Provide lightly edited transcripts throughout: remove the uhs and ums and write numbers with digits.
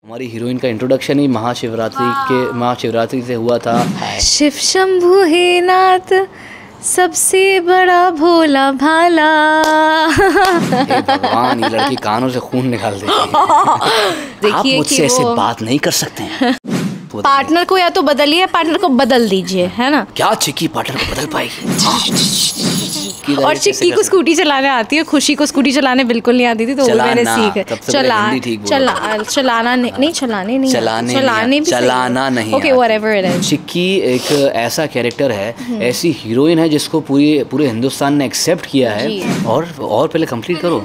हमारी हीरोइन का इंट्रोडक्शन ही महाशिवरात्रि से हुआ था। शिव शंभु हे नाथ सबसे बड़ा भोला भाला। भगवान, ये लड़की कानों से खून निकाल देती है। देखिए आप मुझसे ऐसे बात नहीं कर सकते हैं। पार्टनर को या तो बदलिए, पार्टनर को बदल दीजिए, है ना? क्या चिक्की पार्टनर को बदल पाएगी? और चिक्की को स्कूटी चलाने आती है, खुशी को स्कूटी चलाने बिल्कुल नहीं आती थी, तो वो मैंने सीख चलाना नहीं। Okay, whatever it is. Chikki एक ऐसा कैरेक्टर है, ऐसी हीरोइन है जिसको पूरे हिंदुस्तान ने एक्सेप्ट किया है। और पहले कंप्लीट करो।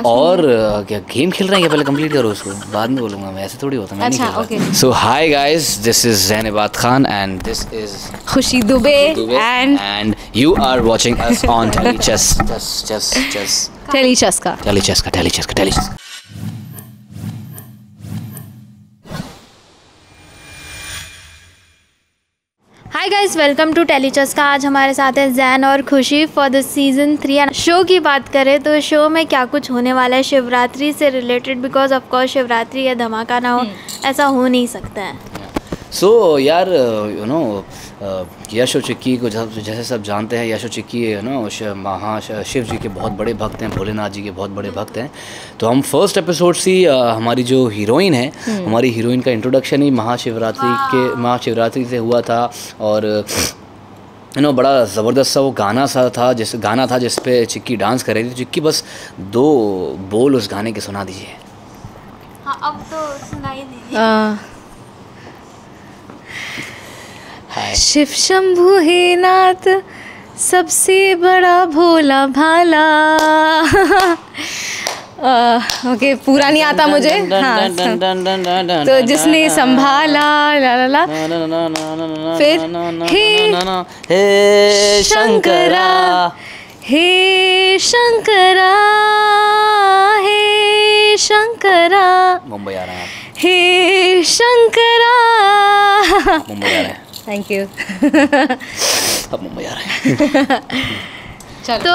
और क्या गेम खेल रहे हैं क्या? पहले कंप्लीट करो उसको, बाद में बोलूंगा मैं, ऐसे थोड़ी होता है। अच्छा, okay. So hi guys, this is Zainabad Khan and this is Khushi Dubey and you are watching us on Telechesca. Hi guys, welcome to Telechesca. आज हमारे साथ है जैन और खुशी फॉर द सीज़न 3। शो की बात करें तो शो में क्या कुछ होने वाला है शिवरात्रि से related, because of course Shivratri या धमाका ना हो ऐसा हो नहीं सकता है। सो यार यू नो यश और चिक्की को जैसे सब जानते हैं, यश और चिक्की शिव जी के बहुत बड़े भक्त हैं, भोलेनाथ जी के बहुत बड़े भक्त हैं। तो हम फर्स्ट एपिसोड से हमारी जो हीरोइन है, हमारी हीरोइन का इंट्रोडक्शन ही महाशिवरात्रि से हुआ था। और बड़ा ज़बरदस्त सा वो गाना था जिस पे चिक्की डांस कर रही थी। चिक्की बस 2 बोल उस गाने के सुना दीजिए। हाँ, अब तो सुनाई दीजिए। शिव शंभु हे नाथ सबसे बड़ा भोला भाला। ओके, पूरा नहीं आता मुझे। हाँ, तो जिसने संभाला ला ला ला, फिर हे शंकरा, हे शंकरा, हे शंकरा, मुंबई आ रहे हैं आप। हे शंकरा, मुंबई आ रहे हैं। Thank you. अब मुंबई आ रहे हैं। तो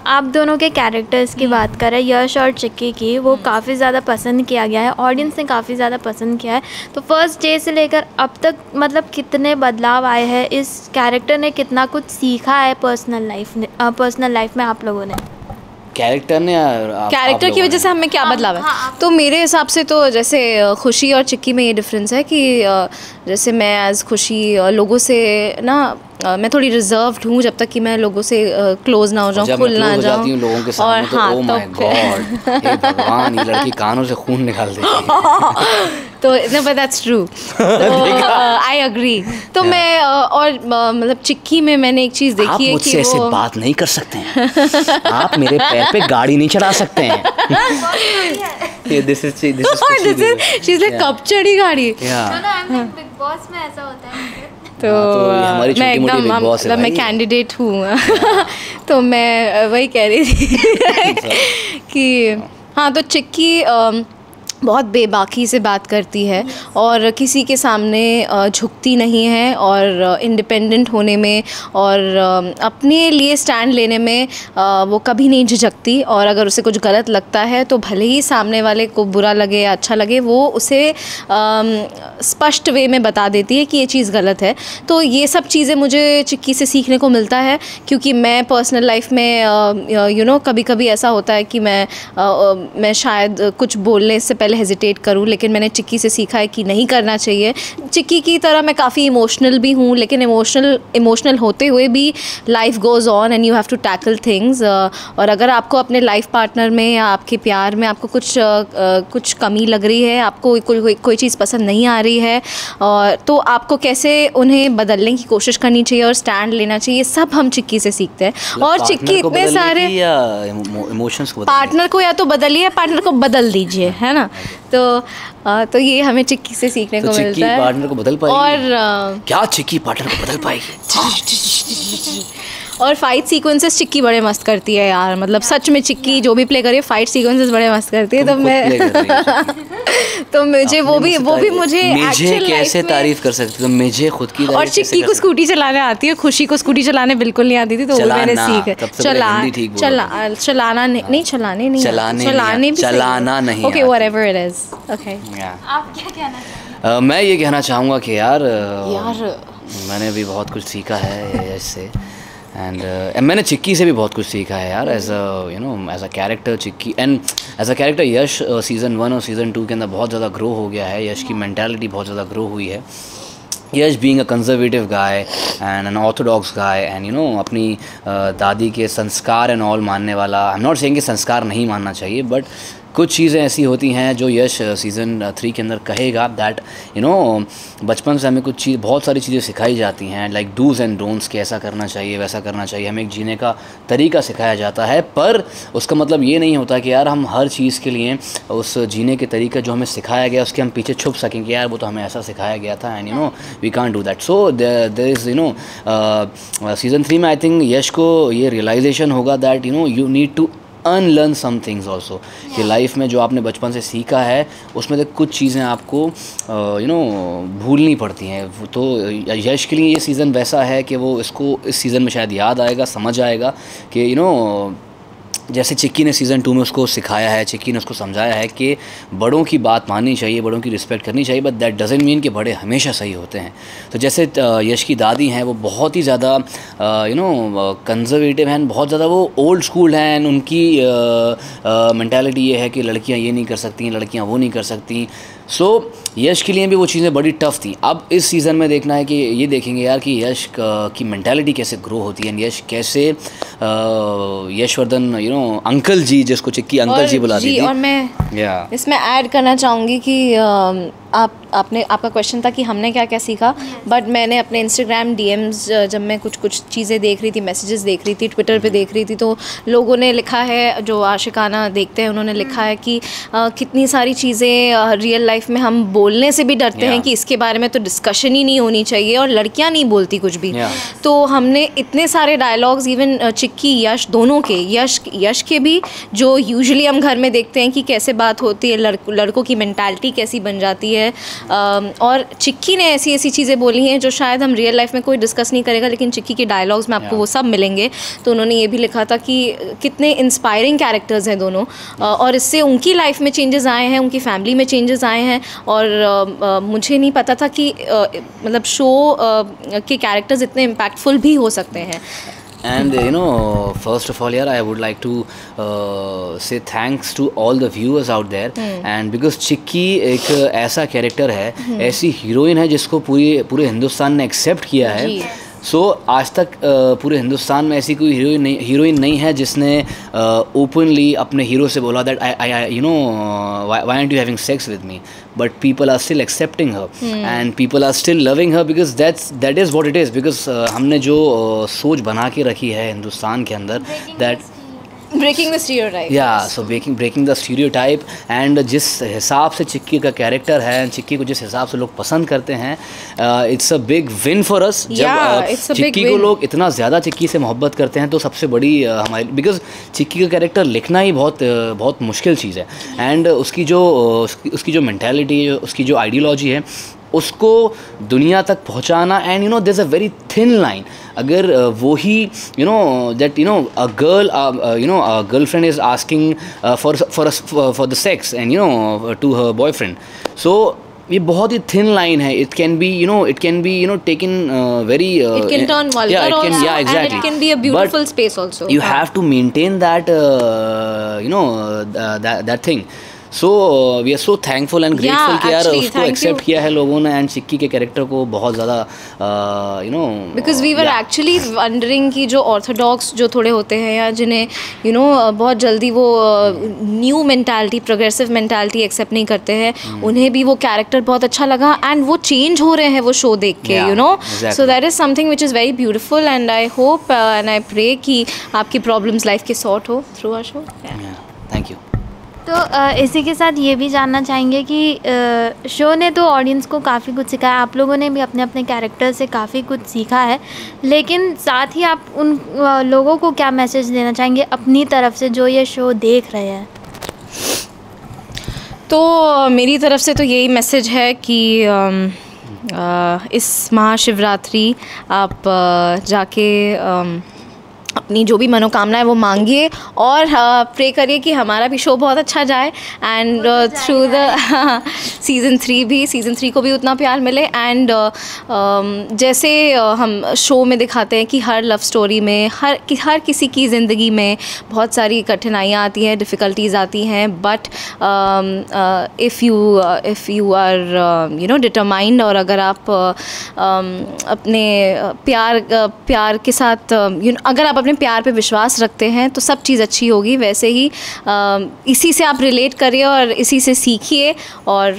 आप दोनों के कैरेक्टर्स की बात करें, यश और चिक्की की, वो काफ़ी ज़्यादा पसंद किया गया है, ऑडियंस ने काफ़ी ज़्यादा पसंद किया है। तो फर्स्ट डे से लेकर अब तक मतलब कितने बदलाव आए हैं, इस कैरेक्टर ने कितना कुछ सीखा है पर्सनल लाइफ में आप लोगों ने? कैरेक्टर की वजह से हमें क्या बदलाव है? तो मेरे हिसाब से तो जैसे खुशी और चिक्की में ये डिफरेंस है कि जैसे मैं एज खुशी लोगों से ना मैं थोड़ी रिजर्व्ड हूँ जब तक कि मैं लोगों से क्लोज ना हो जाऊँ, खुल ना जाऊँ लोगों के सामने। और हाँ, तो माय गॉड, हे भगवान, ये लड़की कानों से खून निकाल देती है। तो but that's true, I agree. तो मैं और मतलब चिक्की में मैंने एक चीज़ देखी है कि ऐसे बात नहीं कर सकते हैं। आप मेरे पैर पे गाड़ी नहीं चढ़ा सकते हैं। शी इज लाइक कब चढ़ी गाड़ी। बिग बॉस में ऐसा होता है। तो मैं एकदम मतलब मैं कैंडिडेट हूँ। तो मैं वही कह रही थी कि हाँ, तो चिक्की बहुत बेबाकी से बात करती है और किसी के सामने झुकती नहीं है, और इंडिपेंडेंट होने में और अपने लिए स्टैंड लेने में वो कभी नहीं झिझकती। और अगर उसे कुछ गलत लगता है तो भले ही सामने वाले को बुरा लगे या अच्छा लगे, वो उसे स्पष्ट वे में बता देती है कि ये चीज़ गलत है। तो ये सब चीज़ें मुझे चिक्की से सीखने को मिलता है, क्योंकि मैं पर्सनल लाइफ में कभी कभी ऐसा होता है कि मैं शायद कुछ बोलने से पहले हेजिटेट करूं, लेकिन मैंने चिक्की से सीखा है कि नहीं करना चाहिए। चिक्की की तरह मैं काफ़ी इमोशनल भी हूं, लेकिन इमोशनल होते हुए भी life goes on and you have to tackle things. और अगर आपको अपने लाइफ पार्टनर में या आपके प्यार में आपको कुछ कमी लग रही है, आपको कोई चीज़ पसंद नहीं आ रही है, तो आपको कैसे उन्हें बदलने की कोशिश करनी चाहिए और स्टैंड लेना चाहिए, सब हम चिक्की से सीखते हैं। और चिक्की इतने सारे इमोशंस को, पार्टनर को या तो बदलिए, पार्टनर को बदल दीजिए, है ना? तो ये हमें चिक्की से सीखने को मिलता है। पार्टनर को बदल पाएगी? और क्या चिक्की पार्टनर को बदल पाएगी? और फाइट सीक्वेंसेस चिक्की बड़े मस्त करती है यार, मतलब सच में चिक्की जो भी प्ले करे फाइट सीक्वेंसेस बड़े मस्त करती है। तो मैं तो मुझे वो भी मुझे कैसे तारीफ कर सकती, तो मुझे खुद की। और चिक्की को स्कूटी चलाने आती है, खुशी को स्कूटी चलाने बिल्कुल नहीं आती थी, तो वो मैंने सीख चलाना नहीं, okay whatever it is. Okay आप क्या कहना मैं ये कहना चाहूँगा कि यार मैंने भी बहुत कुछ सीखा है यश से, एंड मैंने चिक्की से भी बहुत कुछ सीखा है यार, as a character Chikki, and as a character Yash season 1 और सीज़न 2 के अंदर बहुत ज़्यादा ग्रो हो गया है। यश की मेंटालिटी बहुत ज़्यादा ग्रो हुई है। Yash being a conservative guy and an orthodox guy, and अपनी दादी के संस्कार एंड ऑल मानने वाला। आई एम नॉट सेइंग कि संस्कार नहीं मानना चाहिए, बट कुछ चीज़ें ऐसी होती हैं जो यश सीज़न 3 के अंदर कहेगा, दैट बचपन से हमें बहुत सारी चीज़ें सिखाई जाती हैं, लाइक डूज़ एंड डोंट्स, कि ऐसा करना चाहिए वैसा करना चाहिए, हमें एक जीने का तरीका सिखाया जाता है। पर उसका मतलब ये नहीं होता कि यार हम हर चीज़ के लिए उस जीने के तरीका जो हमें सिखाया गया उसके हम पीछे छुप सकें कि यार वो तो हमें ऐसा सिखाया गया था, and we can't do that. So there is season 3 में आई थिंक यश को ये रियलाइजेशन होगा that you need to unlearn some things also, कि लाइफ में जो आपने बचपन से सीखा है उसमें से कुछ चीज़ें आपको भूलनी पड़ती हैं। तो यश के लिए ये सीज़न वैसा है कि वो इसको इस सीज़न में शायद याद आएगा, समझ आएगा कि जैसे चिक्की ने सीज़न 2 में उसको सिखाया है, चिक्की ने उसको समझाया है कि बड़ों की बात माननी चाहिए, बड़ों की रिस्पेक्ट करनी चाहिए, बट दैट डजंट मीन कि बड़े हमेशा सही होते हैं। तो जैसे यश की दादी हैं वो बहुत ही ज़्यादा कंजर्वेटिव हैं, बहुत ज़्यादा वो ओल्ड स्कूल हैं, एंड उनकी मेंटालिटी ये है कि लड़कियां ये नहीं कर सकती, लड़कियां वो नहीं कर सकती। सो यश के लिए भी वो चीज़ें बड़ी टफ थी। अब इस सीज़न में देखना है कि ये देखेंगे यार कि यश की मेंटालिटी कैसे ग्रो होती है, यश कैसे यशवर्धन अंकल जी, जिसको चिक्की अंकल जी बुलाती थी। और मैं इसमें ऐड करना चाहूँगी कि आपका क्वेश्चन था कि हमने क्या क्या सीखा, बट मैंने अपने इंस्टाग्राम डीएम्स जब मैं कुछ चीज़ें देख रही थी, मैसेजेस देख रही थी, ट्विटर पे देख रही थी, तो लोगों ने लिखा है, जो आशिकाना देखते हैं उन्होंने लिखा है कि कितनी सारी चीज़ें रियल लाइफ में हम बोलने से भी डरते हैं कि इसके बारे में तो डिस्कशन ही नहीं होनी चाहिए, और लड़कियां नहीं बोलती कुछ भी। तो हमने इतने सारे डायलॉग्स, इवन चिक्की यश दोनों के, यश के भी, जो यूजुअली हम घर में देखते हैं कि कैसे बात होती है, लड़कों की मेंटालिटी कैसी बन जाती है, और चिक्की ने ऐसी ऐसी चीज़ें बोली हैं जो शायद हम रियल लाइफ में कोई डिस्कस नहीं करेगा, लेकिन चिक्की के डायलॉग्स में आपको वो सब मिलेंगे। तो उन्होंने ये भी लिखा था कि कितने इंस्पायरिंग कैरेक्टर्स हैं दोनों, और इससे उनकी लाइफ में चेंजेस आए हैं, उनकी फैमिली में चेंजेस आए हैं, और मुझे नहीं पता था कि मतलब शो के कैरेक्टर्स इतने इम्पैक्टफुल भी हो सकते हैं। And first of all, I would like to say thanks to all the viewers out there. And because चिक्की एक ऐसा कैरेक्टर है, ऐसी हीरोइन है जिसको पूरे हिंदुस्तान ने एक्सेप्ट किया है। सो आज तक पूरे हिंदुस्तान में ऐसी कोई हीरोइन नहीं है जिसने ओपनली अपने हीरो से बोला that I why aren't you having sex with me, but people are still accepting her and people are still loving her because that is what it is, because हमने जो सोच बना के रखी है हिंदुस्तान के अंदर, that breaking the stereotype. So breaking the stereotype, and जिस हिसाब से चिक्की का कैरेक्टर है, चिक्की को जिस हिसाब से लोग पसंद करते हैं, it's a big win for us. जब चिक्की को लोग इतना ज़्यादा चिक्की से मोहब्बत करते हैं तो सबसे बड़ी हमारी, बिकॉज चिक्की का कैरेक्टर लिखना ही बहुत मुश्किल चीज़ है, एंड उसकी जो मेंटालिटी, उसकी जो आइडियोलॉजी है, उसको दुनिया तक पहुंचाना, and there is a very thin line. अगर वो ही a girlfriend is asking for the sex and to her boyfriend, so ये बहुत ही थिन लाइन है। It can be taken very it can turn vulgar also, exactly. And it can be a beautiful space also. You have to maintain that that thing. So we are so thankful and grateful कि यार उसको accept किया है लोगों ने, and चिक्की के character को बहुत ज़्यादा because we were actually wondering कि जो ऑर्थोडॉक्स जो थोड़े होते हैं, या जिन्हें बहुत जल्दी वो new mentality, progressive mentality accept नहीं करते हैं, उन्हें भी वो कैरेक्टर बहुत अच्छा लगा, एंड वो चेंज हो रहे हैं वो शो देख के, exactly. So that is something which is very beautiful, and I hope and I pray कि आपकी प्रॉब्लम्स लाइफ के सॉर्ट हो through our show. Thank you. तो इसी के साथ ये भी जानना चाहेंगे कि शो ने तो ऑडियंस को काफ़ी कुछ सिखाया, आप लोगों ने भी अपने अपने कैरेक्टर से काफ़ी कुछ सीखा है, लेकिन साथ ही आप उन लोगों को क्या मैसेज देना चाहेंगे अपनी तरफ से जो ये शो देख रहे हैं? तो मेरी तरफ से तो यही मैसेज है कि इस महाशिवरात्रि आप जाके अपनी जो भी मनोकामना है वो मांगिए और प्रे करिए कि हमारा भी शो बहुत अच्छा जाए एंड थ्रू द सीज़न 3 को भी उतना प्यार मिले एंड जैसे हम शो में दिखाते हैं कि हर लव स्टोरी में हर किसी की ज़िंदगी में बहुत सारी कठिनाइयाँ आती हैं, डिफ़िकल्टीज़ आती हैं, but if you are determined और अगर आप अपने प्यार के साथ अगर आप अपने प्यार पे विश्वास रखते हैं तो सब चीज़ अच्छी होगी। वैसे ही इसी से आप रिलेट करिए और इसी से सीखिए और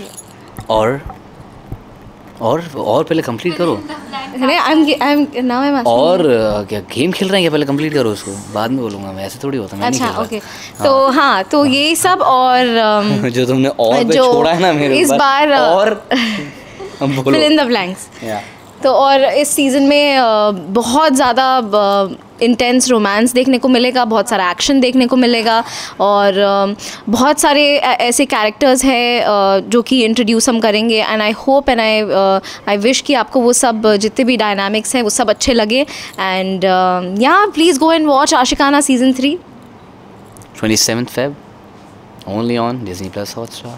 पहले कंप्लीट करो। और क्या गेम खेल रहे हैं क्या? पहले कंप्लीट करो उसको, बाद में बोलूँगा मैं, ऐसे थोड़ी होता मैं। अच्छा ओके, तो हाँ तो यही सब और जो तुमने और पे छोड़ा है ना मेरे इस बार और फिल इन द ब्लैंक्स। तो और इस सीज़न में बहुत ज़्यादा इंटेंस रोमांस देखने को मिलेगा, बहुत सारा एक्शन देखने को मिलेगा और बहुत सारे ऐसे कैरेक्टर्स हैं जो कि इंट्रोड्यूस हम करेंगे and I hope and I wish कि आपको वो सब जितने भी डायनामिक्स हैं वो सब अच्छे लगे and please go and watch Aashiqana season 3 27th Feb only on Disney+ Hotstar।